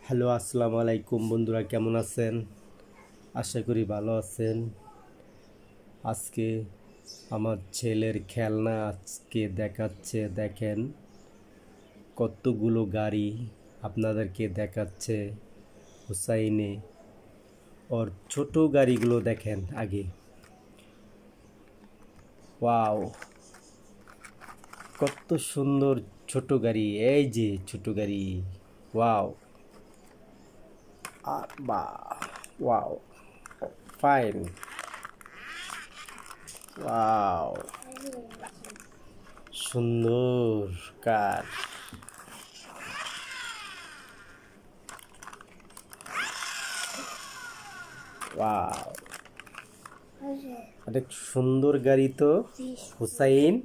Hello, আসসালামু আলাইকুম বন্ধুরা, কেমন আছেন? আশা করি ভালো আছেন। আজকে আমার ছেলের খেলনা আজকে দেখাচ্ছে, দেখেন কতগুলো গাড়ি আপনাদেরকে দেখাচ্ছে। হুসাইনে ওর ছোট গাড়িগুলো দেখেন আগে। ওয়াও, কত সুন্দর ছোট গাড়ি! এই যে ছোট গাড়ি, ওয়াও বা ওয়াও, ফাইন, ওয়াও, সুন্দর কার। ওয়াও, অনেক সুন্দর গাড়ি তো হুসাইন।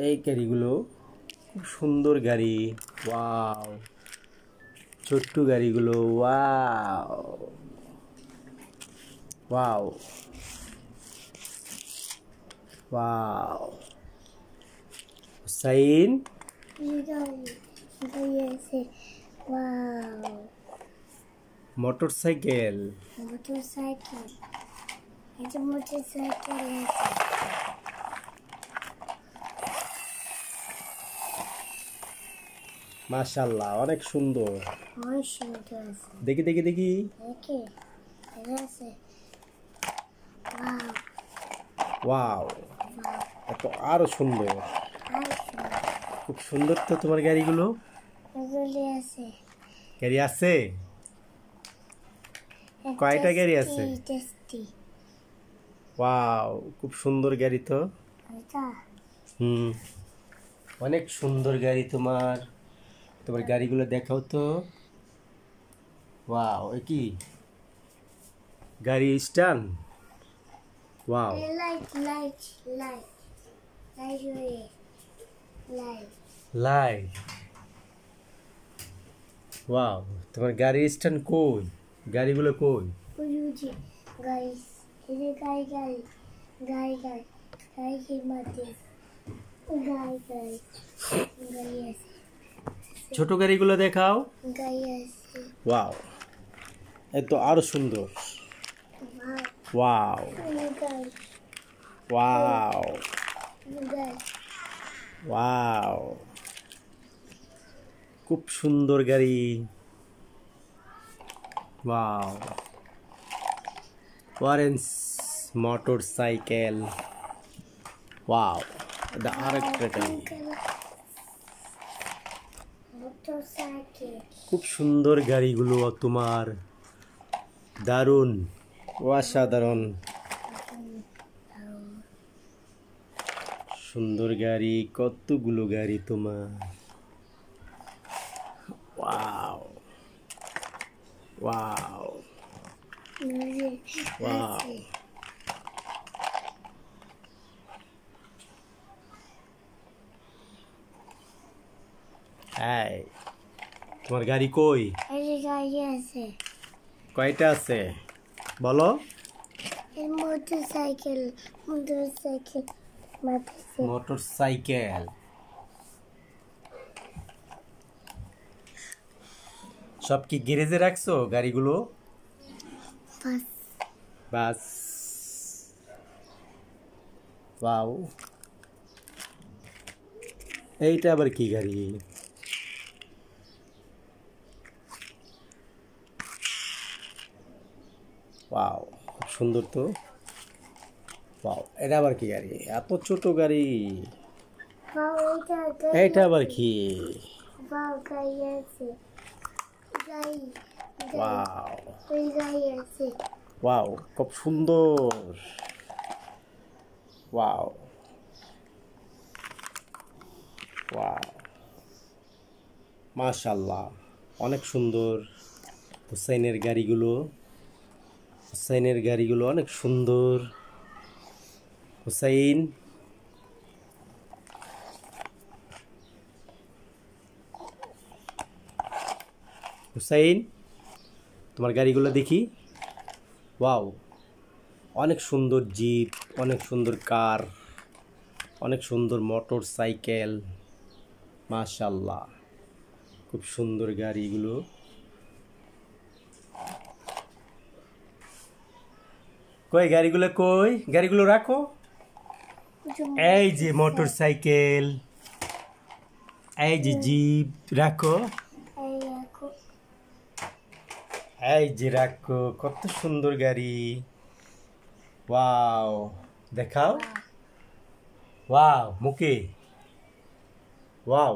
এই গাড়িগুলো খুব সুন্দর গাড়ি। ওয়াও, ছোট্ট গাড়িগুলো, wow wow wow. Hussain, motorcycle, মাশাআল্লাহ, অনেক সুন্দর। দেখি দেখি দেখি, ওয়াও, এত আরো সুন্দর, খুব সুন্দর তো তোমার গাড়িগুলো। গাড়ি আছে, কয়টা গাড়ি আছে? ওয়াও, খুব সুন্দর গাড়ি তো। অনেক সুন্দর গাড়ি তোমার। তোমার গাড়িগুলো দেখাও তো। ওয়াও, এ কি গাড়ি স্ট্যান্ড? Wow, light, wow. তোমার গাড়ি স্ট্যান্ড কই? গাড়িগুলো কই? ছোট গাড়িগুলো দেখাও। ওয়াও, এত আরো সুন্দর। ওয়াও ওয়াও ওয়াও, খুব সুন্দর গাড়ি। Wow, orange motorcycle. ওয়াও, এটা আরেকটা গাড়ি, খুব সুন্দর গাড়িগুলো তোমার, দারুণ, অসাধারণ সুন্দর গাড়ি, কতগুলো গাড়ি তোমার। ওয়াও ওয়াও ওয়াও, এই তোমার গাড়ি কই? কয়টা আছে বলো? মোটরসাইকেল সব কি গ্যারেজে রাখছো গাড়িগুলো? বাস, ওয়াও, এইটা আবার কি গাড়ি? ওয়াও, খুব সুন্দর তো। ওয়াও, এটা আবার কি গাড়ি? এত ছোট গাড়ি। এইটা আবার কি? ওয়াও ওয়াও, খুব সুন্দর। ওয়াও ওয়াও, মাশাআল্লাহ, অনেক সুন্দর। হুসাইনের গাড়িগুলো, হুসাইনের গাড়িগুলো অনেক সুন্দর। হুসাইন, হুসাইন, তোমার গাড়িগুলো দেখি। ওয়াও, অনেক সুন্দর জিপ, অনেক সুন্দর কার। অনেক সুন্দর মোটর সাইকেল, মাশাল্লাহ, খুব সুন্দর গাড়িগুলো। কই গাড়িগুলো, কই গাড়িগুলো রাখো। এই যে মোটর সাইকেল, এই যে জিপ রাখো, এই যে রাখো, কত সুন্দর গাড়ি। ওয়াও, দেখাও। ওয়াও মুকে, ওয়াও।